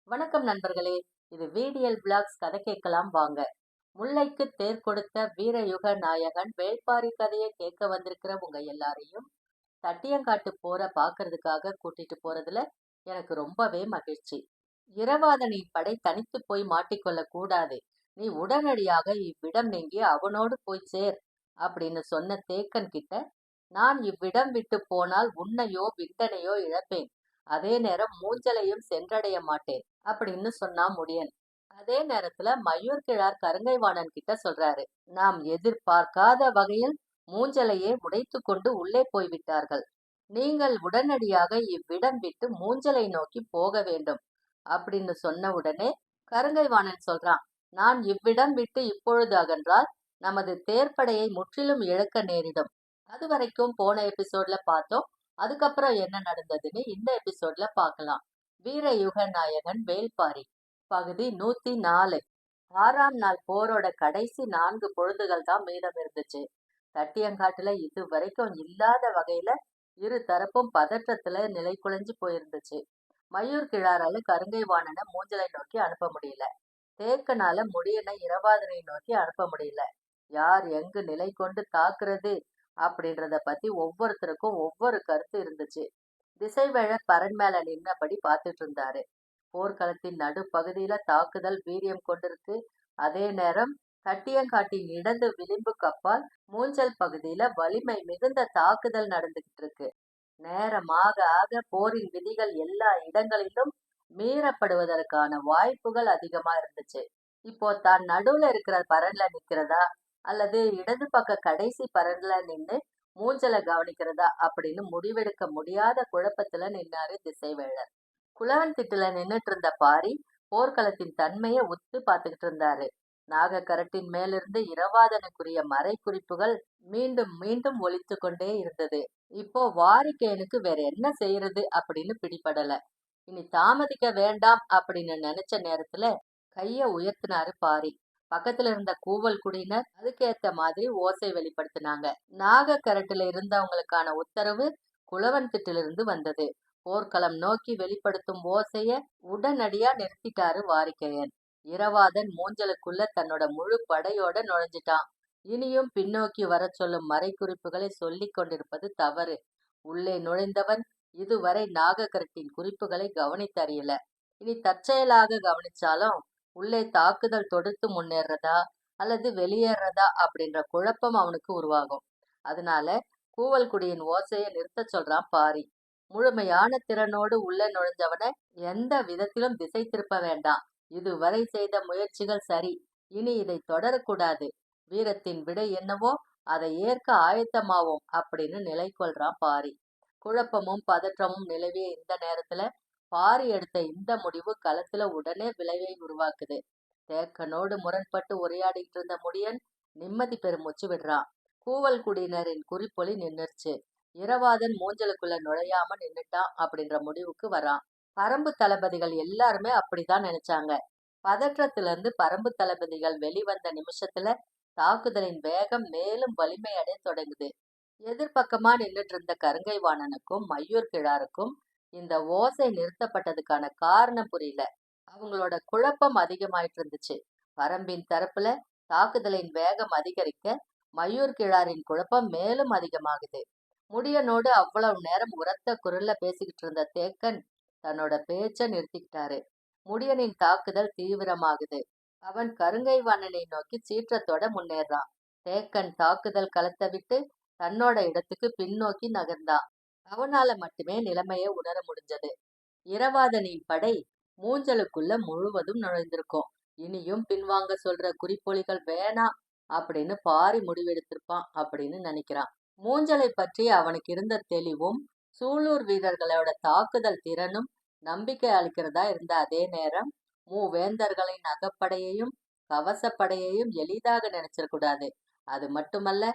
வணக்கம் நண்பர்களே. இது VDL பிளாக்ஸ் கதை கேட்கலாம் வாங்க. முல்லைக்கு தேர் கொடுத்த வீரயுக நாயகன் வேள்பாரி கதையை கேட்க வந்திருக்கிற உங்க எல்லாரையும் தட்டியங்காட்டு போற பாக்குறதுக்காக கூட்டிட்டு போறதுல எனக்கு ரொம்பவே மகிழ்ச்சி. இரவாதனின் படை தனித்து போய் மாட்டிக்கொள்ள கூடாது. நீ உடனடியாக இவ்விடம் நீங்கி அவனோடு போய் சேர் அப்படின்னு சொன்ன தேக்கன் கிட்ட, நான் இவ்விடம் விட்டு போனால் உன்னையோ விந்தனையோ இழப்பேன். அதே நேரம் மூஞ்சலையும் சென்றடைய மாட்டேன் அப்படின்னு சொன்னா முடியன். அதே நேரத்துல மயூர் கிழார் கருங்கைவாணன் கிட்ட சொல்றாரு, நாம் எதிர்பார்க்காத வகையில் மூஞ்சலையே உடைத்து கொண்டு உள்ளே போய்விட்டார்கள். நீங்கள் உடனடியாக இவ்விடம் விட்டு மூஞ்சலை நோக்கி போக வேண்டும் அப்படின்னு சொன்ன உடனே கருங்கைவாணன் சொல்றான், நான் இவ்விடம் விட்டு இப்பொழுது அகன்றால் நமது தேர்ப்படையை முற்றிலும் இழக்க நேரிடும். அது வரைக்கும் போன எபிசோட்ல பார்த்தோம். அதுக்கப்புறம் என்ன நடந்ததுன்னு இந்த எபிசோட்ல பார்க்கலாம். வீரயுக நாயகன் வேள்பாரி பகுதி 104. 6ஆம் நாள் போரோட கடைசி 4 பொழுதுகள் தான் மீதம் இருந்துச்சு. தட்டியங்காட்டுல இது வரைக்கும் இல்லாத வகையில இரு தரப்பும் பதற்றத்துல நிலை குலைஞ்சு போயிருந்துச்சு. மயூர் கிழாரால கருங்கைவாணனை மூஞ்சலை நோக்கி அனுப்ப முடியல. தேக்கனால முடியனை இரவாதனை நோக்கி அனுப்ப முடியல. யார் எங்கு நிலை கொண்டு தாக்குறது அப்படின்றத பத்தி ஒவ்வொருத்தருக்கும் ஒவ்வொரு கருத்து இருந்துச்சு. திசைவேழ பரன் மேல நின்னபடி பார்த்துட்டு இருந்தாரு. போர்க்களத்தின் நடுப்பகுதியில தாக்குதல் வீரியம் கொண்டிருக்கு. அதே நேரம் தட்டியங்காட்டின் இடது விளிம்புக்கு அப்பால் மூஞ்சல் பகுதியில வலிமை மிகுந்த தாக்குதல் நடந்துகிட்டு இருக்கு. நேரமாக ஆக போரின் விதிகள் எல்லா இடங்களிலும் மீறப்படுவதற்கான வாய்ப்புகள் அதிகமா இருந்துச்சு. இப்போ தான் நடுவுல இருக்கிற பரன்ல நிக்கிறதா அல்லது இடது பக்க கடைசி பரன்ல நின்னு மூஞ்சலை கவனிக்கிறதா அப்படின்னு முடிவெடுக்க முடியாத குழப்பத்துல நின்னாரு திசைவேழர். குளவன் திட்டுல நின்னுட்டு இருந்த பாரி போர்க்களத்தின் தன்மையை உத்து பார்த்துக்கிட்டு இருந்தாரு. நாகக்கரட்டின் மேலிருந்து இரவாதனுக்குரிய மறை குறிப்புகள் மீண்டும் மீண்டும் ஒலித்து கொண்டே இருந்தது. இப்போ வாரிக்கையனுக்கு வேற என்ன செய்யறது அப்படின்னு பிடிபடல. இனி தாமதிக்க வேண்டாம் அப்படின்னு நினைச்ச நேரத்துல கைய உயர்த்தினாரு பாரி. பக்கத்துல இருந்த கூவல் குடியினர் அதுக்கேத்த மாதிரி ஓசை வெளிப்படுத்தினாங்க. நாகக்கரட்டுல இருந்தவங்களுக்கான உத்தரவு குளவன் திட்டிலிருந்து வந்தது. போர்க்களம் நோக்கி வெளிப்படுத்தும் ஓசைய உடனடியா நிறுத்திட்டாரு வாரிக்கையன். இரவாதன் மூஞ்சலுக்குள்ள தன்னோட முழு படையோட நுழைஞ்சிட்டான். இனியும் பின்னோக்கி வர சொல்லும் மறைக்குறிப்புகளை சொல்லிக் கொண்டிருப்பது தவறு. உள்ளே நுழைந்தவன் இதுவரை நாகக்கரட்டின் குறிப்புகளை கவனித்தறியல. இனி தற்செயலாக கவனிச்சாலும் உள்ளே தாக்குதல் தொடுத்து முன்னேறதா அல்லது வெளியேறதா அப்படின்ற குழப்பம் அவனுக்கு உருவாகும். அதனால கூவல்குடியின் ஓசையை நிறுத்த சொல்றான் பாரி. முழுமையான திறனோடு உள்ள நுழைஞ்சவன எந்த விதத்திலும் திசை திருப்ப வேண்டாம். இதுவரை செய்த முயற்சிகள் சரி, இனி இதை தொடரக்கூடாது. வீரத்தின் விடை என்னவோ அதை ஏற்க ஆயத்தமாவோம் அப்படின்னு நிலை கொள்றான் பாரி. குழப்பமும் பதற்றமும் நிலவிய இந்த நேரத்துல பாரி எடுத்த இந்த முடிவு களத்துல உடனே விளைவை உருவாக்குது. தேக்கனோடு முரண்பட்டு உரையாடிட்டு இருந்த முடியன் நிம்மதி பெருமூச்சு விடுறான். கூவல் குடியினரின் குறிப்பொலி நின்னுருச்சு. இரவாதன் மூஞ்சலுக்குள்ள நுழையாம நின்னுட்டான் அப்படின்ற முடிவுக்கு வரான். பரம்பு தளபதிகள் எல்லாருமே அப்படிதான் நினைச்சாங்க. பதற்றத்துல இருந்து பரம்பு தளபதிகள் வெளிவந்த நிமிஷத்துல தாக்குதலின் வேகம் மேலும் வலிமையடைய தொடங்குது. எதிர்பக்கமா நின்னுட்டு இருந்த கருங்கைவாணனுக்கும் மயூர் கிழாருக்கும் இந்த ஓசை நிறுத்தப்பட்டதுக்கான காரணம் புரியல. அவங்களோட குழப்பம் அதிகமாயிட்டு இருந்துச்சு. பரம்பின் தரப்புல தாக்குதலின் வேகம் அதிகரிக்க மயூர் கிழாரின் குழப்பம் மேலும் அதிகமாகுது. முடியனோடு அவ்வளவு நேரம் உரத்த குரல்ல பேசிக்கிட்டு இருந்த தேக்கன் தன்னோட பேச்ச நிறுத்திக்கிட்டாரு. முடியனின் தாக்குதல் தீவிரமாகுது. அவன் கருங்கைவாணனை நோக்கி சீற்றத்தோட முன்னேறான். தேக்கன் தாக்குதல் களத்தை விட்டு தன்னோட இடத்துக்கு பின்னோக்கி நகர்ந்தான். அவனால மட்டுமே நிலைமையை உணர முடிஞ்சது. இரவாதனின் படை மூஞ்சலுக்குள்ள முழுவதும் நுழைந்திருக்கும். இனியும் பின்வாங்க சொல்ற குறிப்பொலிகள் வேணாம் அப்படின்னு பாரி முடிவெடுத்திருப்பான் அப்படின்னு நினைக்கிறான். மூஞ்சலை பற்றி அவனுக்கு இருந்த தெளிவும் சூலூர் வீரர்களோட தாக்குதல் திறனும் நம்பிக்கை அளிக்கிறதா இருந்த அதே நேரம் மூவேந்தர்களின் அகப்படையையும் கவசப்படையையும் எளிதாக நினைச்சிடக்கூடாது. அது மட்டுமல்ல,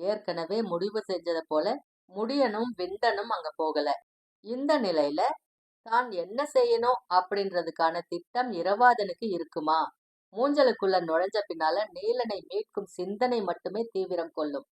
ஏற்கனவே முடிவு செஞ்சதை போல முடியனும் விந்தனும் அங்க போகல. இந்த நிலையில தான் என்ன செய்யணும் அப்படின்றதுக்கான திட்டம் இரவாதனுக்கு இருக்குமா? மூஞ்சலுக்குள்ள நுழைஞ்ச பின்னால நீலனை மீட்கும் சிந்தனை மட்டுமே தீவிரம் கொள்ளும்.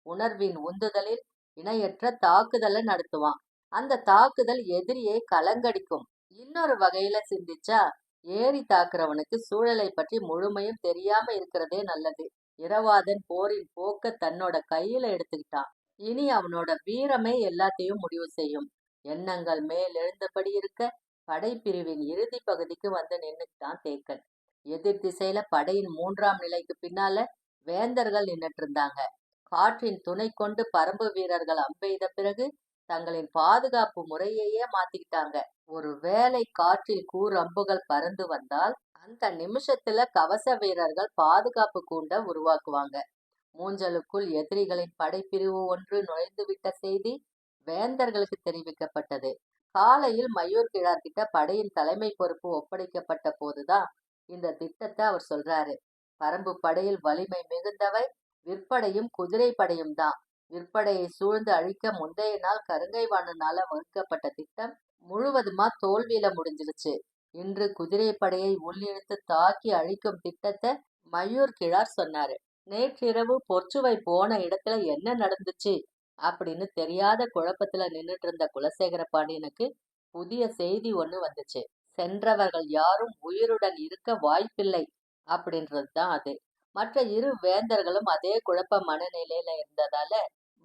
உணர்வின் உந்துதலில் இணையற்ற தாக்குதலை நடத்துவான். அந்த தாக்குதல் எதிரியை கலங்கடிக்கும். இன்னொரு வகையில சிந்திச்சா ஏறி தாக்குறவனுக்கு சூழலை பற்றி முழுமையும் தெரியாம இருக்கிறதே நல்லது. இரவாதன் போரின் போக்க தன்னோட கையில எடுத்துக்கிட்டான். இனி அவனோட வீரமே எல்லாத்தையும் முடிவு செய்யும். எண்ணங்கள் மேல் எழுந்தபடி இருக்க படைப்பிரிவின் இறுதி பகுதிக்கு வந்து நின்னுட்டான் தேக்கன். எதிர் திசையில படையின் 3ஆம் நிலைக்கு பின்னால வேந்தர்கள் நின்னுட்டு இருந்தாங்க. காற்றின் துணை கொண்டு பரம்பு வீரர்கள் அம்பெய்த பிறகு தங்களின் பாதுகாப்பு முறையையே மாத்திக்கிட்டாங்க. ஒரு வேளை காற்றில் கூர் அம்புகள் பறந்து வந்தால் அந்த நிமிஷத்துல கவச வீரர்கள் பாதுகாப்பு கூண்ட உருவாக்குவாங்க. மூஞ்சலுக்குள் எதிரிகளின் படைப்பிரிவு ஒன்று நுழைந்துவிட்ட செய்தி வேந்தர்களுக்கு தெரிவிக்கப்பட்டது. காலையில் மையூர் கிழார் கிட்ட படையின் தலைமை பொறுப்பு ஒப்படைக்கப்பட்ட போதுதான் இந்த திட்டத்தை அவர் சொல்றாரு. பரம்பு படையில் வலிமை மிகுந்தவை விற்படையும் குதிரை படையும் தான். விற்படையை சூழ்ந்து அழிக்க முந்தைய நாள் கருங்கைவாணனால வகுக்கப்பட்ட திட்டம் முழுவதுமா தோல்வியில முடிஞ்சிருச்சு. இன்று குதிரை படையை உள்ளிழுத்து தாக்கி அழிக்கும் திட்டத்தை மையூர் கிழார் சொன்னாரு. நேற்றிரவு பொற்சுவை போன இடத்துல என்ன நடந்துச்சு அப்படின்னு தெரியாத குழப்பத்துல நின்னுட்டு இருந்த குலசேகர பாண்டியனுக்கு புதிய செய்தி ஒண்ணு வந்துச்சு. சென்றவர்கள் யாரும் உயிருடன் இருக்க வாய்ப்பில்லை அப்படின்றது தான் அது. மற்ற இரு வேந்தர்களும் அதே குழப்ப மனநிலையில இருந்ததால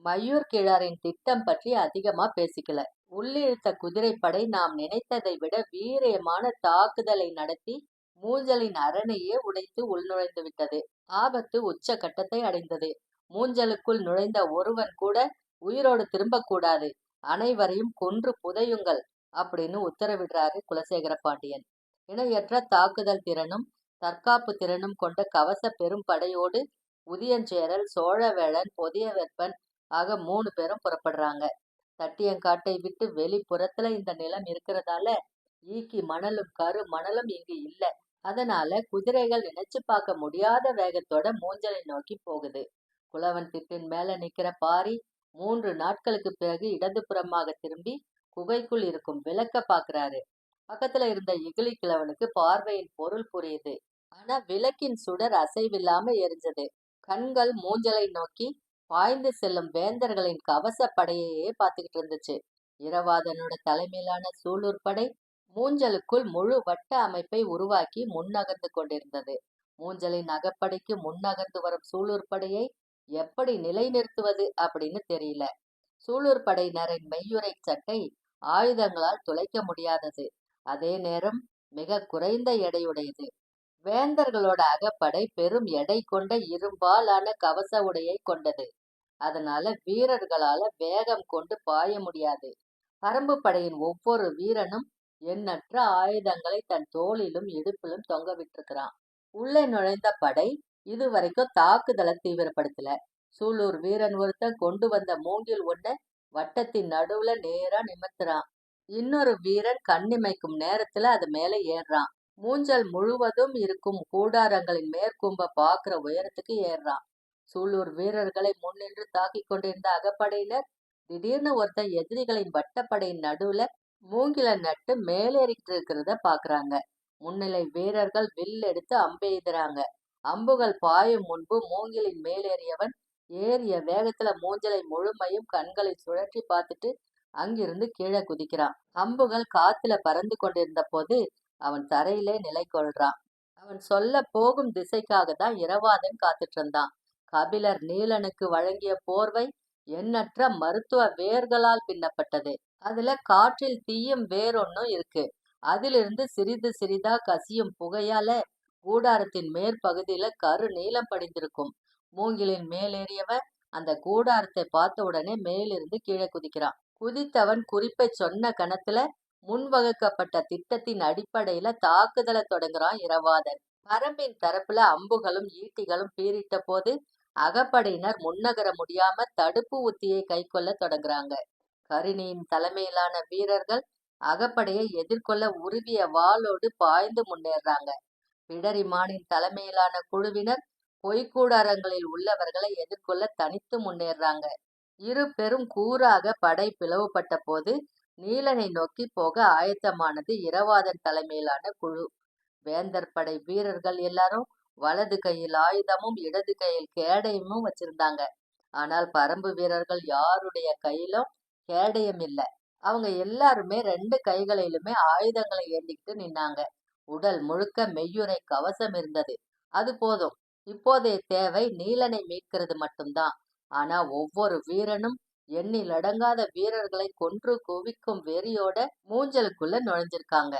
மையூர் கிழாரின் திட்டம் பற்றி அதிகமா பேசிக்கல. உள்ளிழுத்த குதிரைப்படை நாம் நினைத்ததை விட வீரியமான தாக்குதலை நடத்தி மூஞ்சலின் அரணையே உடைத்து உள்நுழைந்து விட்டது. ஆபத்து உச்ச கட்டத்தை அடைந்தது. மூஞ்சலுக்குள் நுழைந்த ஒருவன் கூட உயிரோடு திரும்பக்கூடாது. அனைவரையும் கொன்று புதையுங்கள் அப்படின்னு உத்தரவிடுறாரு குலசேகர பாண்டியன். இணையற்ற தாக்குதல் திறனும் தற்காப்பு திறனும் கொண்ட கவச பெரும் படையோடு உதியஞ்சேரல், சோழவேளன், பொதியவெப்பன் ஆக 3 பேரும் புறப்படுறாங்க. தட்டியங்காட்டை விட்டு வெளிப்புறத்துல இந்த நிலம் இருக்கிறதால ஈக்கி மணலும் கரு மணலும் இங்கு இல்ல. அதனால குதிரைகள் நினைச்சு பார்க்க முடியாத வேகத்தோட மூஞ்சலை நோக்கி போகுது. குலவன் திட்டின் மேல நிக்கிற பாரி 3 நாட்களுக்கு பிறகு இடதுபுறமாக திரும்பி குகைக்குள் இருக்கும் விளக்க பாக்குறாரு. பக்கத்துல இருந்த இகிலி கிழவனுக்கு பார்வையின் பொருள் புரியுது. ஆனா விளக்கின் சுடர் அசைவில்லாம எரிஞ்சது. கண்கள் மூஞ்சலை நோக்கி பாய்ந்து செல்லும் வேந்தர்களின் கவச படையையே பார்த்துக்கிட்டு இருந்துச்சு. இரவாதனோட தலைமையிலான சூலூர் படை மூஞ்சலுக்குள் முழு வட்ட அமைப்பை உருவாக்கி முன்னகர்ந்து கொண்டிருந்தது. மூஞ்சலின் அகப்படைக்கு முன்னகர்ந்து வரும் சூலூர் படையை எப்படி நிலைநிறுத்துவது அப்படின்னு தெரியல. சூலூர் படையினரின் மெய்யுறை சட்டை ஆயுதங்களால் துளைக்க முடியாதது. அதே நேரம் மிக குறைந்த எடையுடையது. வேந்தர்களோட அகப்படை பெரும் எடை கொண்ட இரும்பாலான கவச உடையை கொண்டது. அதனால வீரர்களால வேகம் கொண்டு பாய முடியாது. பரம்பு படையின் ஒவ்வொரு வீரனும் எண்ணற்ற ஆயுதங்களை தன் தோளிலும் இடுப்பிலும் தொங்க விட்டிருக்கிறான். உள்ளே நுழைந்த படை இதுவரைக்கும் தாக்குதலை தீவிரப்படுத்தல. சூலூர் வீரன் ஒருத்தன் கொண்டு வந்த மூங்கில் ஒண்ண வட்டத்தின் நடுவுல நேரா நிமிர்த்துறான். இன்னொரு வீரன் கண்ணிமைக்கும் நேரத்துல அது மேல ஏறுறான். மூஞ்சல் முழுவதும் இருக்கும் கூடாரங்களின் மேற்கூம்ப பாக்குற உயரத்துக்கு ஏறுறான். சூலூர் வீரர்களை முன்னின்று தாக்கி கொண்டிருந்த அகப்படையினர் திடீர்னு ஒருத்தன் எதிரிகளின் வட்டப்படையின் நடுவுல மூங்கில நட்டு மேலேறிட்டு இருக்கிறத பாக்குறாங்க. முன்னிலை வீரர்கள் வில் எடுத்து அம்பெய்துறாங்க. அம்புகள் பாயும் முன்பு மூங்கிலின் மேலேறியவன் ஏறிய வேகத்துல மூஞ்சலை முழுமையும் கண்களை சுழற்றி பார்த்துட்டு அங்கிருந்து கீழே குதிக்கிறான். அம்புகள் காத்துல பறந்து கொண்டிருந்த போது அவன் தரையிலே நிலை கொள்றான். அவன் சொல்ல போகும் திசைக்காக தான் இரவாதன் காத்துட்டு இருந்தான். கபிலர் நீலனுக்கு வழங்கிய போர்வை எண்ணற்ற மருத்துவ வேர்களால் பின்னப்பட்டது. அதுல காற்றில் தீயும் வேறொன்னும் இருக்கு. அதிலிருந்து சிறிது சிறிதா கசியும் புகையால கூடாரத்தின் மேற்பகுதியில கரு நீளம் படிந்திருக்கும். மூங்கிலின் மேலேறியவன் அந்த கூடாரத்தை பார்த்த உடனே மேலிருந்து கீழே குதிக்கிறான். குதித்தவன் குறிப்பை சொன்ன கணத்துல முன்வகுக்கப்பட்ட திட்டத்தின் அடிப்படையில தாக்குதலை தொடங்குறான் இரவாதன். பரம்பின் தரப்புல அம்புகளும் ஈட்டிகளும் பீறிட்ட போது அகப்படையினர் முன்னகர முடியாம தடுப்பு உத்தியை கை கொள்ள தொடங்குறாங்க. கரிணியின் தலைமையிலான வீரர்கள் அகப்படையை எதிர்கொள்ள உருவிய வாளோடு பாய்ந்து முன்னேறாங்க. பிடரிமானின் தலைமையிலான குழுவினர் பொய்க்கூடாரங்களில் உள்ளவர்களை எதிர்கொள்ள தனித்து முன்னேறாங்க. இரு பெரும் கூறாக படை பிளவுபட்ட போது நீலனை நோக்கி போக ஆயத்தமானது இரவாதன் தலைமையிலான குழு. வேந்தர் படை வீரர்கள் எல்லாரும் வலது கையில் ஆயுதமும் இடது கையில் கேடயமும் வச்சிருந்தாங்க. ஆனால் பரம்பு வீரர்கள் யாருடைய கையிலும் கேடயம் இல்ல. அவங்க எல்லாருமே 2 கைகளிலுமே ஆயுதங்களை ஏந்திக்கிட்டு நின்னாங்க. உடல் முழுக்க மெய்யுறை கவசம் இருந்தது. அது போதும். இப்போதைய தேவை நீலனை மீட்கிறது மட்டும்தான். ஆனா ஒவ்வொரு வீரனும் எண்ணிலடங்காத வீரர்களை கொன்று குவிக்கும் வெறியோட மூஞ்சலுக்குள்ள நுழைஞ்சிருக்காங்க.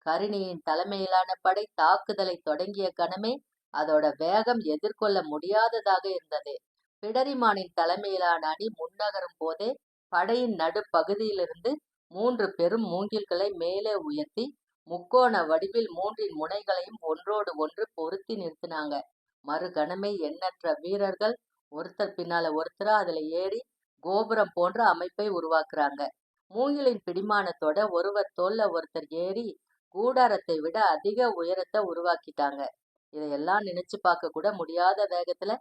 கரிணியின் தலைமையிலான படை தாக்குதலை தொடங்கிய கணமே அதோட வேகம் எதிர்கொள்ள முடியாததாக இருந்தது. பிடரிமானின் தலைமையிலான அணி முன்னகரும் போதே படையின் நடுப்பகுதியிலிருந்து 3 பெரும் மூங்கில்களை மேலே உயர்த்தி முக்கோண வடிவில் 3 முனைகளையும் ஒன்றோடு ஒன்று பொருத்தி நிறுத்தினாங்க. மறுகணமே எண்ணற்ற வீரர்கள் ஒருத்தர் பின்னால ஒருத்தரா அதுல ஏறி கோபுரம் போன்ற அமைப்பை உருவாக்குறாங்க. மூங்கிலின் பிடிமானத்தோட ஒருவர் தோல்ல ஒருத்தர் ஏறி கூடாரத்தை விட அதிக உயரத்தை உருவாக்கிட்டாங்க. இதையெல்லாம் நினைச்சு பார்க்க கூட முடியாத வேகத்துல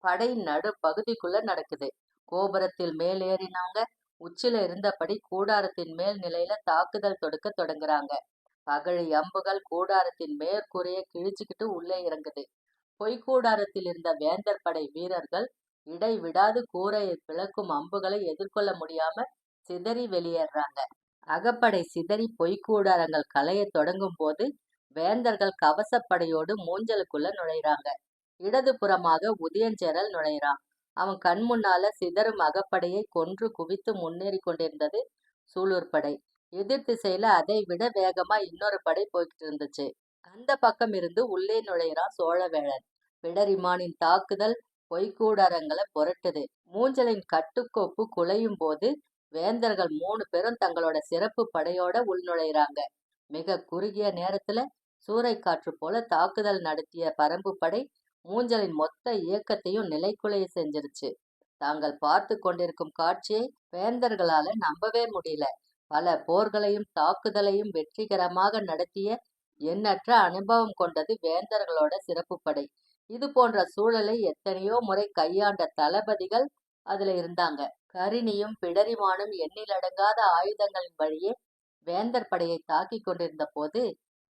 படையின் நடு பகுதிக்குள்ள நடக்குது. கோபுரத்தில் மேலேறினவங்க உச்சில இருந்தபடி கூடாரத்தின் மேல் நிலையில தாக்குதல் தொடுக்க தொடங்குறாங்க. பகழி அம்புகள் கூடாரத்தின் மேற்கூரையை கிழிச்சுக்கிட்டு உள்ளே இறங்குது. பொய்க்கூடாரத்தில் இருந்த வேந்தர் படை வீரர்கள் இடைவிடாது கூரையை பிளக்கும் அம்புகளை எதிர்கொள்ள முடியாம சிதறி வெளியேறாங்க. அகப்படை சிதறி பொய்க்கூடாரங்கள் கலையத் தொடங்கும் போது வேந்தர்கள் கவசப்படையோடு மூஞ்சலுக்குள்ள நுழைறாங்க. இடது புறமாக உதயஞ்சேரல் நுழைறான். அவன் கண் முன்னால சிதறும் அகப்படையை கொன்று குவித்து முன்னேறி கொண்டிருந்தது சூலூர் படை. எதிர் திசையில அதை விட வேகமா இன்னொரு படை போய்கிட்டு இருந்துச்சு. அந்த பக்கம் இருந்து உள்ளே நுழைறான் சோழவேளன். பிடரிமானின் தாக்குதல் பொய்க்கூடாரங்களை புரட்டுது. மூஞ்சலின் கட்டுக்கோப்பு குலையும் போது வேந்தர்கள் 3 பேரும் தங்களோட சிறப்பு படையோட உள்நுழைறாங்க. மிக குறுகிய நேரத்துல சூறைக்காற்று போல தாக்குதல் நடத்திய பரம்பு படை மூஞ்சலின் மொத்த இயக்கத்தையும் நிலைக்குலைய செஞ்சிருச்சு. தாங்கள் பார்த்து கொண்டிருக்கும் காட்சியை வேந்தர்களால நம்பவே முடியல. பல போர்களையும் தாக்குதலையும் வெற்றிகரமாக நடத்திய எண்ணற்ற அனுபவம் கொண்டது வேந்தர்களோட சிறப்பு படை. இது போன்ற சூழலை எத்தனையோ முறை கையாண்ட தளபதிகள் அதுல இருந்தாங்க. கரிணியும் பிடரிமானும் எண்ணிலடங்காத ஆயுதங்களின் வழியே வேந்தர் படையை தாக்கி கொண்டிருந்த போது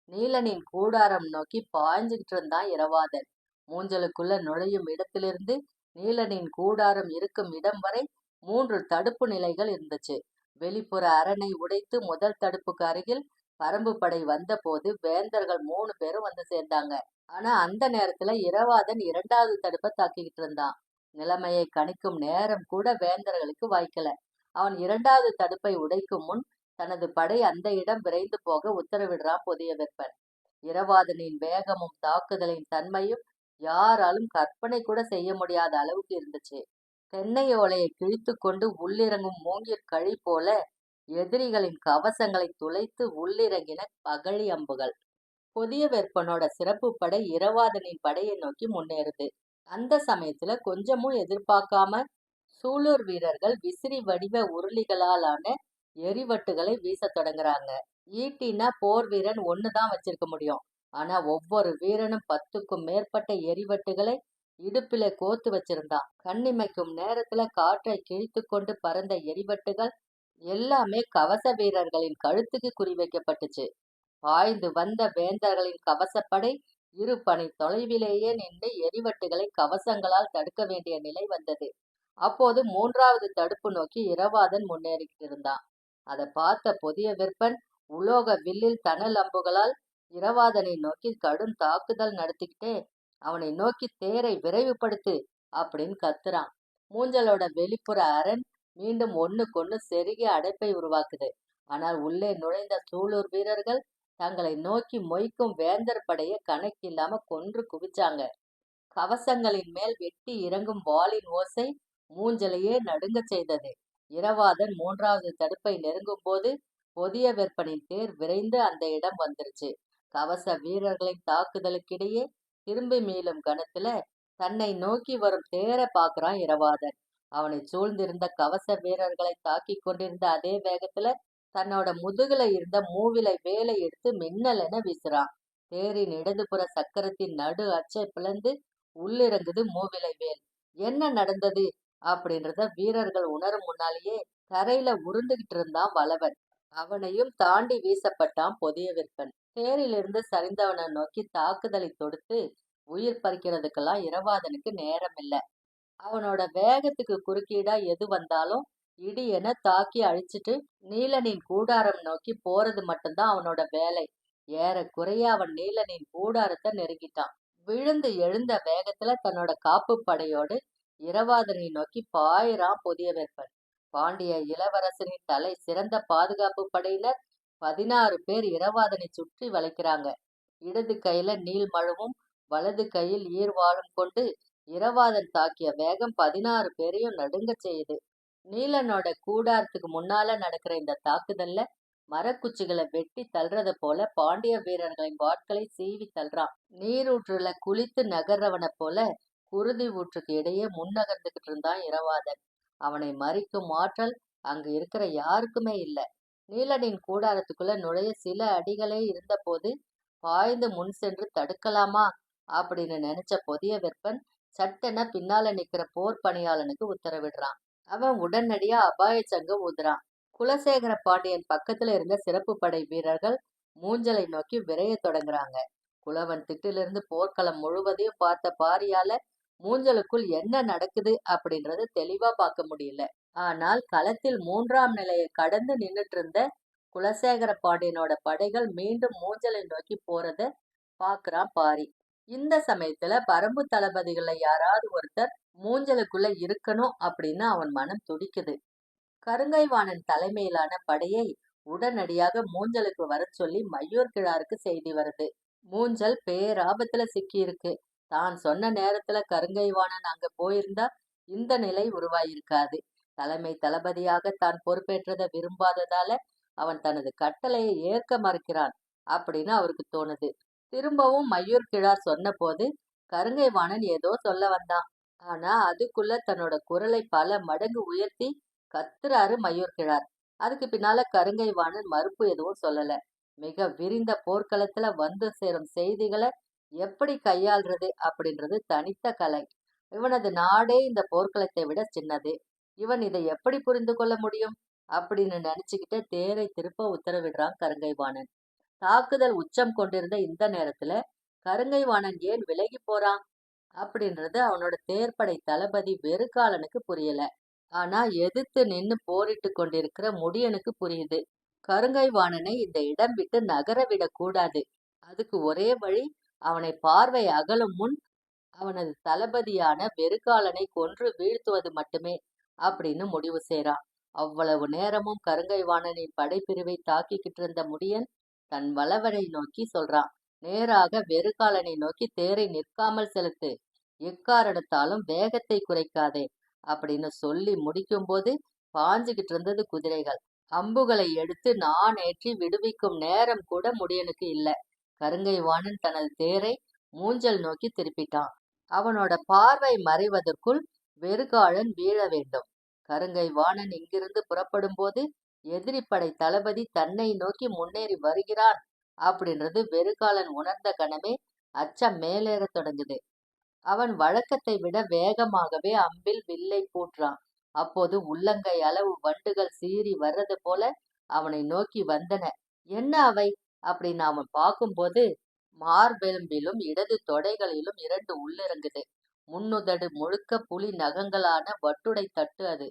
நீலனின் கூடாரம் நோக்கி பாய்ஞ்சுகிட்டு இருந்தான் இரவாதன். மூஞ்சலுக்குள்ள நுழையும் இடத்திலிருந்து நீலனின் கூடாரம் இருக்கும் இடம் வரை 3 தடுப்பு நிலைகள் இருந்துச்சு. வெளிப்புற அரணை உடைத்து முதல் தடுப்புக்கு அருகில் பரம்பு படை வந்த போது வேந்தர்கள் 3 பேரும் வந்து சேர்ந்தாங்க. ஆனா அந்த நேரத்துல இரவாதன் 2வது தடுப்பை தாக்கிக்கிட்டு இருந்தான். நிலைமையை கணிக்கும் நேரம் கூட வேந்தர்களுக்கு வாய்க்கல. அவன் 2வது தடுப்பை உடைக்கும் முன் தனது படை அந்த இடம் விரைந்து போக உத்தரவிடுறான் புதிய வெப்பன். இரவாதனின் வேகமும் தாக்குதலின் தன்மையும் யாராலும் கற்பனை கூட செய்ய முடியாத அளவுக்கு இருந்துச்சு. தென்னை ஓலையை கிழித்து கொண்டு உள்ளிறங்கும் மூங்கிற் கழி போல எதிரிகளின் கவசங்களை துளைத்து உள்ளிறங்கின பகழி அம்புகள். புதிய வெப்பனோட சிறப்பு படை இரவாதனின் படையை நோக்கி முன்னேறுது. அந்த சமயத்துல கொஞ்சமும் எதிர்பார்க்காம சூலூர் வீரர்கள் விசிறி வடிவ உருளிகளாலான எரிவட்டுகளை வீச தொடங்குறாங்க. ஈட்டினா போர் வீரன் 1 தான் வச்சிருக்க முடியும். ஆனா ஒவ்வொரு வீரனும் 10க்கும் மேற்பட்ட எரிவட்டுகளை இடுப்பில கோத்து வச்சிருந்தான். கண்ணிமைக்கும் நேரத்துல காற்றை கிழித்து கொண்டு பறந்த எரிவட்டுகள் எல்லாமே கவச வீரர்களின் கழுத்துக்கு குறிவைக்கப்பட்டுச்சு. பாய்ந்து வந்த வேந்தர்களின் கவசப்படை 2 பனை தொலைவிலேயே நின்று எரிவட்டுகளை கவசங்களால் தடுக்க வேண்டிய நிலை வந்தது. அப்போது 3வது தடுப்பு நோக்கி இரவாதன் முன்னேறிக்கிட்டு இருந்தான். அதை பார்த்த புதிய வெப்பன் உலோக வில்லில் தணல் அம்புகளால் இரவாதனை நோக்கி கடும் தாக்குதல் நடத்திக்கிட்டே அவனை நோக்கி தேரை விரைவுபடுத்து அப்படின்னு கத்துறான். மூஞ்சலோட வெளிப்புற அரண் மீண்டும் ஒண்ணுக்கொண்ணு செருகிய அடைப்பை உருவாக்குது. ஆனால் உள்ளே நுழைந்த சூலூர் வீரர்கள் தங்களை நோக்கி மொய்க்கும் வேந்தர் படையை கணக்கில்லாம கொன்று குவிச்சாங்க. கவசங்களின் மேல் வெட்டி இறங்கும் வாளின் ஓசை மூஞ்சலையே நடுங்க செய்தது. இரவாதன் 3வது தடுப்பை நெருங்கும் போது புதிய வெப்பனின் தேர் விரைந்து அந்த இடம் வந்துருச்சு. கவச வீரர்களின் தாக்குதலுக்கிடையே திரும்பி மீளும் கணத்துல தன்னை நோக்கி வரும் தேரை பார்க்கறான் இரவாதன். அவனை சூழ்ந்திருந்த கவச வீரர்களை தாக்கி கொண்டிருந்த அதே வேகத்துல தன்னோட முதுகுல இருந்த மூவிலை வேலை எடுத்து மின்னலென வீசுறான். தேரின் இடதுபுற சக்கரத்தின் நடு அச்சை பிளந்து உள்ளிறங்குது மூவிலை வேல். என்ன நடந்தது அப்படின்றத வீரர்கள் உணரும் முன்னாலேயே தரையில உருண்டுகிட்டு இருந்தான் வளவன். அவனையும் தாண்டி வீசப்பட்டான் புதிய விற்பன். தேரிலிருந்து சரிந்தவனை நோக்கி தாக்குதலை தொடுத்து உயிர் பறிக்கிறதுக்கெல்லாம் இரவாதனுக்கு நேரம் இல்லை. அவனோட வேகத்துக்கு குறுக்கீடா எது வந்தாலும் இடி என தாக்கி அழிச்சிட்டு நீலனின் கூடாரம் நோக்கி போறது மட்டும்தான் அவனோட வேலை. ஏறக்குறைய அவன் நீலனின் கூடாரத்தை நெருங்கிட்டான். விழுந்து எழுந்த வேகத்துல தன்னோட காப்பு படையோடு இரவாதனை நோக்கி பாயிறான் புதிய வேற்பன். பாண்டிய இளவரசனின் தலை சிறந்த பாதுகாப்பு படையினர் 16 பேர் இரவாதனை சுற்றி வளைக்கிறாங்க. இடது கையில நீள்மழுவும் வலது கையில் ஈர்வாளும் கொண்டு இரவாதன் தாக்கிய வேகம் 16 பேரையும் நடுங்கச் செய்யுது. நீலனோட கூடாரத்துக்கு முன்னால நடக்கிற இந்த தாக்குதல்ல மரக்குச்சிகளை வெட்டி தள்ளுறத போல பாண்டிய வீரர்களின் வாட்களை சீவி தள்ளுறான். நீரூற்றுல குளித்து நகர்றவனை போல குருதி ஊற்றுக்கு இடையே முன்னகர்ந்துகிட்டு இருந்தான் இரவாதன். அவனை மறிக்கும் ஆற்றல் அங்கு இருக்கிற யாருக்குமே இல்ல. நீலனின் கூடாரத்துக்குள்ள நுழைய சில அடிகளே இருந்த போது பாய்ந்து முன் சென்று தடுக்கலாமா அப்படின்னு நினைச்ச புதிய வெப்பன் சட்டென பின்னால நிக்கிற போர் பணியாளனுக்கு உத்தரவிடுறான். அவன் உடனடியா அபாய சங்கு ஊதுறான். குலசேகர பாண்டியன் பக்கத்துல இருந்த சிறப்பு படை வீரர்கள் மூஞ்சலை நோக்கி விரைய தொடங்குறாங்க. குலவன் திட்டிலிருந்து போர்க்களம் முழுவதையும் பார்த்த பாரியால மூஞ்சலுக்குள் என்ன நடக்குது அப்படின்றது தெளிவா பார்க்க முடியல. ஆனால் களத்தில் 3ஆம் நிலையை கடந்து நின்னுட்டு இருந்த குலசேகர பாண்டியனோட படைகள் மீண்டும் மூஞ்சலை நோக்கி போறத பாக்குறான் பாரி. இந்த சமயத்துல பரம்பு தளபதிகளை யாராவது ஒருத்தர் மூஞ்சலுக்குள்ள இருக்கணும் அப்படின்னு அவன் மனம் துடிக்குது. கருங்கைவாணன் தலைமையிலான படையை உடனடியாக மூஞ்சலுக்கு வர சொல்லி மையூர் கிழாருக்கு செய்தி வருது. மூஞ்சல் பேராபத்துல சிக்கி இருக்கு. தான் சொன்ன நேரத்துல கருங்கைவாணன் அங்க போயிருந்தா இந்த நிலை உருவாயிருக்காது. தலைமை தளபதியாக தான் பொறுப்பேற்றதை விரும்பாததால அவன் தனது கட்டளையை ஏற்க மறுக்கிறான் அப்படின்னு அவருக்கு தோணுது. திரும்பவும் மையூர் கிழார் சொன்ன போது கருங்கைவாணன் ஏதோ சொல்ல வந்தான். ஆனா அதுக்குள்ள தன்னோட குரலை பல மடங்கு உயர்த்தி கத்துறாரு மையூர் கிழார். அதுக்கு பின்னால கருங்கைவாணன் மறுப்பு எதுவும் சொல்லல. மிக விரிந்த போர்க்களத்துல வந்து சேரும் செய்திகளை எப்படி கையாள்றது அப்படின்றது தனித்த கலை. இவனது நாடே இந்த போர்க்களத்தை விட சின்னது. இவன் இதை எப்படி புரிந்து கொள்ள முடியும் அப்படின்னு நினைச்சுக்கிட்டே தேரை திருப்ப உத்தரவிடுறான் கருங்கைவாணன். தாக்குதல் உச்சம் கொண்டிருந்த இந்த நேரத்துல கருங்கைவாணன் ஏன் விலகி போறான் அப்படின்றது அவனோட தேர்ப்படை தளபதி வெறுகாலனுக்கு புரியல. ஆனா எதிர்த்து நின்னு போரிட்டு கொண்டிருக்கிற முடியனுக்கு புரியுது. கருங்கைவாணனை இந்த இடம் விட்டு நகர விடக்கூடாது. அதுக்கு ஒரே வழி அவனை பார்வை அகலும் முன் அவனது தளபதியான வெறுகாலனை கொன்று வீழ்த்துவது மட்டுமே அப்படின்னு முடிவு செய்றான். அவ்வளவு நேரமும் கருங்கைவாணனின் படைப்பிரிவை தாக்கிக்கிட்டு இருந்த முடியன் தன் வளவனை நோக்கி சொல்றான். நேராக வெறுகாலனை நோக்கி தேரை நிற்காமல் செலுத்து. எக்காரணத்தாலும் வேகத்தை குறைக்காதே அப்படின்னு சொல்லி முடிக்கும் போது பாஞ்சுகிட்டு இருந்தது குதிரைகள். அம்புகளை எடுத்து நான் ஏற்றி விடுவிக்கும் நேரம் கூட முடியனுக்கு இல்ல. கருங்கைவாணன் தனது தேரை மூஞ்சல் நோக்கி திருப்பிட்டான். அவனோட பார்வை மறைவதற்குள் வெறுகாலன் வீழ வேண்டும். கருங்கைவாணன் இங்கிருந்து புறப்படும் போது எதிரிப்படை தளபதி தன்னை நோக்கி முன்னேறி வருகிறான் அப்படின்றது வெறுகாலன் உணர்ந்த கணமே அச்சம் மேலேறத் தொடங்குது. அவன் வழக்கத்தை விட வேகமாகவே அம்பில் வில்லை பூட்டுறான். அப்போது உள்ளங்கை அளவு வண்டுகள் சீறி வர்றது போல அவனை நோக்கி வந்தன. என்ன அவை அப்படின்னு அவன் பார்க்கும்போது மார்பெலும்பிலும் இடது தொடைகளிலும் 2 உள்ளிறங்குது. முன்னுதடு முழுக்க புலி நகங்களான வட்டுடை தட்டு அது.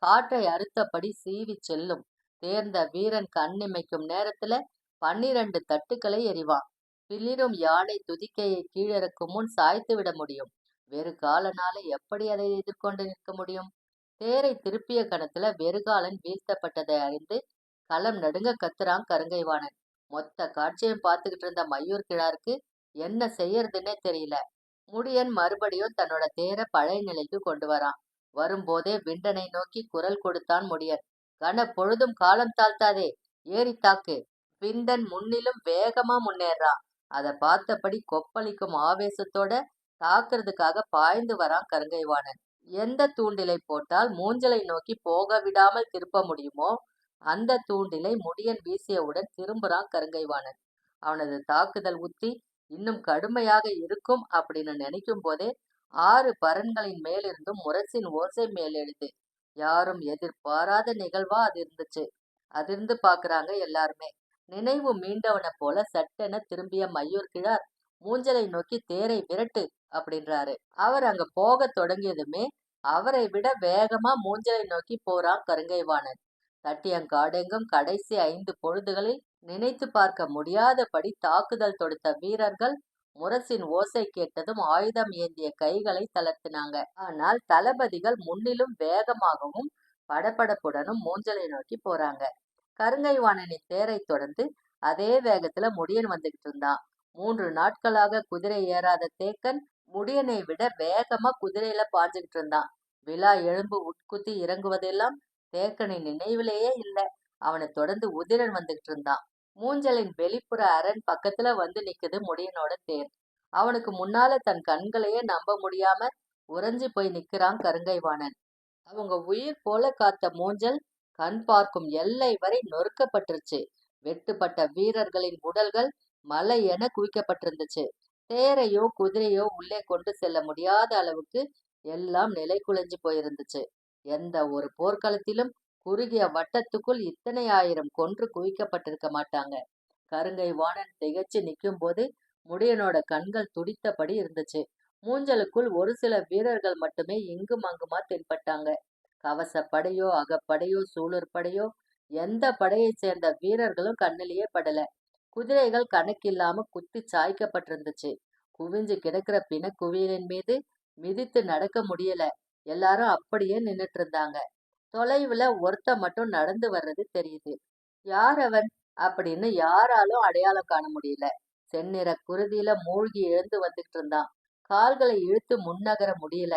காற்றை அறுத்தபடி சீவி செல்லும். தேர்ந்த வீரன் கண்ணிமைக்கும் நேரத்துல 12 தட்டுக்களை எறிவான். பிளிரும் யானை துதிக்கையை கீழிறக்கும் முன் சாய்த்து விட முடியும். வெறுகாலனால எப்படி அதை எதிர்கொண்டு நிற்க முடியும்? தேரை திருப்பிய கணத்துல வெறுகாலன் வீழ்த்தப்பட்டதை அறிந்து களம் நடுங்க கத்துறான் கருங்கைவாணன். மொத்த காட்சியும் பார்த்துக்கிட்டு இருந்த மையூர் கிழாருக்கு என்ன செய்யறதுன்னே தெரியல. முடியன் மறுபடியும் தன்னோட தேரை பழைய நிலைக்கு கொண்டு வரான். வரும்போதே விண்டனை நோக்கி குரல் கொடுத்தான் முடியன். கன பொழுதும் காலம் தாழ்த்தாதே, ஏறி தாக்கு. விண்டன் முன்னிலும் வேகமா முன்னேறான். அதை பார்த்தபடி கொப்பளிக்கும் ஆவேசத்தோட தாக்குறதுக்காக பாய்ந்து வரான் கருங்கைவாணன். எந்த தூண்டிலை போட்டால் மூஞ்சலை நோக்கி போக விடாமல் திருப்ப முடியுமோ அந்த தூண்டிலை முடியன் வீசியவுடன் திரும்புறான் கருங்கைவாணன். அவனது தாக்குதல் உத்தி இன்னும் கடுமையாக இருக்கும் அப்படின்னு நினைக்கும் போதே 6 பரன்களின் மேலிருந்தும் முரசின் ஓசை மேலெழுது. யாரும் எதிர்பாராத நிகழ்வா அது இருந்துச்சு. அதிர்ந்து பாக்குறாங்க எல்லாருமே. நினைவு மீண்டவனை போல சட்டென திரும்பிய மையூர் கிழார் மூஞ்சலை நோக்கி தேரை விரட்டு அப்படின்றாரு. அவர் அங்க போக தொடங்கியதுமே அவரை விட வேகமா மூஞ்சலை நோக்கி போறான் கருங்கைவாணன். தட்டியங்காடெங்கும் கடைசி 5 பொழுதுகளில் நினைத்து பார்க்க முடியாதபடி தாக்குதல் தொடுத்த வீரர்கள் முரசின் ஓசை கேட்டதும் ஆயுதம் ஏந்திய கைகளை தளர்த்தினாங்க. ஆனால் தளபதிகள் முன்னிலும் வேகமாகவும் படபடப்புடனும் மூஞ்சலை நோக்கி போறாங்க. கருங்கை வாணனின் தேரை தொடர்ந்து அதே வேகத்துல முடியன் வந்துகிட்டு இருந்தான். 3 நாட்களாக குதிரை ஏறாத தேக்கன் முடியனை விட வேகமா குதிரையில பாஞ்சுகிட்டு இருந்தான். விழா எலும்பு உட்குத்தி இறங்குவதெல்லாம் தேக்கனின் நினைவிலேயே இல்ல. அவனை தொடர்ந்து உதிரன் வந்துகிட்டு இருந்தான். மூஞ்சலின் வெளிப்புற அரண் பக்கத்துல வந்து நிக்குது முடியனோட தேர். அவனுக்கு முன்னால தன் கண்களையே நம்ப முடியாம உறைஞ்சு போய் நிக்கிறான் கருங்கைவாணன். அவங்க உயிர் போல காத்த மூஞ்சல் கண் பார்க்கும் எல்லை வரை நொறுக்கப்பட்டுருச்சு. வெட்டுப்பட்ட வீரர்களின் உடல்கள் மலை என குவிக்கப்பட்டிருந்துச்சு. தேரையோ குதிரையோ உள்ளே கொண்டு செல்ல முடியாத அளவுக்கு எல்லாம் நிலை குலைஞ்சு போயிருந்துச்சு. எந்த ஒரு போர்க்களத்திலும் குறுகிய வட்டத்துக்குள் இத்தனை ஆயிரம் கொன்று குவிக்கப்பட்டிருக்க மாட்டாங்க. கருங்கை வாணன் திகைச்சு நிற்கும் போது முடியனோட கண்கள் துடித்தபடி இருந்துச்சு. மூஞ்சலுக்குள் ஒரு சில வீரர்கள் மட்டுமே இங்கும் அங்குமா தென்பட்டாங்க. கவச படையோ அகப்படையோ சூழற் படையோ எந்த படையை சேர்ந்த வீரர்களும் கண்ணிலேயே படல. குதிரைகள் கணக்கில்லாம குத்தி சாய்க்கப்பட்டிருந்துச்சு. குவிஞ்சு கிடக்கிற பிணக்குவியலின் மீது மிதித்து நடக்க முடியல. எல்லாரும் அப்படியே நின்னுட்டு இருந்தாங்க. தொலைவுல ஒருத்த மட்டும் நடந்து வர்றது தெரியுது. யார் அவன் அப்படின்னு யாராலும் அடையாளம் காண முடியல. செந்நிற குருதியில மூழ்கி எழுந்து வந்துகிட்டு இருந்தான். கால்களை இழுத்து முன்னகர முடியல.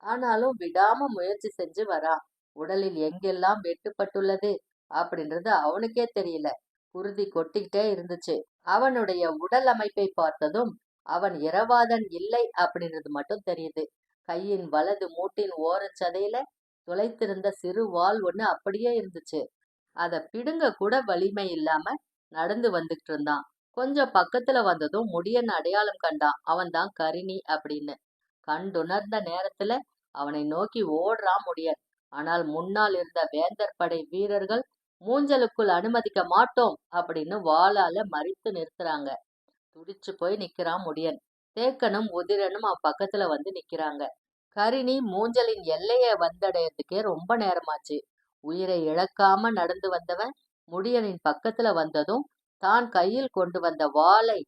ஆனாலும் விடாம முயற்சி செஞ்சு வரான். உடலில் எங்கெல்லாம் வெட்டுப்பட்டுள்ளது அப்படின்றது அவனுக்கே தெரியல. குருதி கொட்டிக்கிட்டே இருந்துச்சு. அவனுடைய உடல் அமைப்பை பார்த்ததும் அவன் இரவாதன் இல்லை அப்படின்றது மட்டும் தெரியுது. கையின் வலது மூட்டின் ஓரச்சதையில துளைத்திருந்த சிறு வாள் ஒண்ணு அப்படியே இருந்துச்சு. அத பிடுங்க கூட வலிமை இல்லாம நடந்து வந்துகிட்டு இருந்தான். கொஞ்சம் பக்கத்துல வந்ததும் முடியன் அடையாளம் கண்டான். அவன்தான் கரிணி அப்படின்னு. கண்டுணர்ந்த நேரத்துல அவனை நோக்கி ஓடுறான் முடியன். ஆனால் முன்னால் இருந்த வேந்தர் படை வீரர்கள் மூஞ்சலுக்குள் அனுமதிக்க மாட்டோம் அப்படின்னு வாளால மறித்து நிறுத்துறாங்க. துடிச்சு போய் நிக்கிறான் முடியன். தேக்கனும் உதிரனும் அவன் பக்கத்துல வந்து நிக்கிறாங்க. கரிணி மூஞ்சலின் எல்லையை வந்தடையறதுக்கே ரொம்ப நேரமாச்சு. உயிரை இழக்காம நடந்து வந்தவன் முடியனின் பக்கத்துல வந்ததும் தான் கையில் கொண்டு வந்த வாளை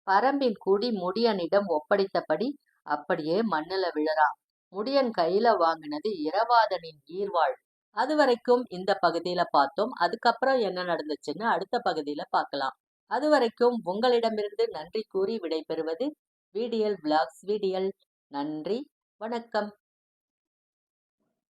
பரம்பின் குடி முடியனிடம் ஒப்படைத்தபடி அப்படியே மண்ணுல விழுறான். முடியன் கையில வாங்கினது இரவாதனின் ஈர்வாள். அது வரைக்கும் இந்த பகுதியில பார்த்தோம். அதுக்கப்புறம் என்ன நடந்துச்சுன்னு அடுத்த பகுதியில பார்க்கலாம். அது வரைக்கும் உங்களிடமிருந்து நன்றி கூறி விடைபெறுவது விடியல் விளாக்ஸ் விடியல். நன்றி, வணக்கம்.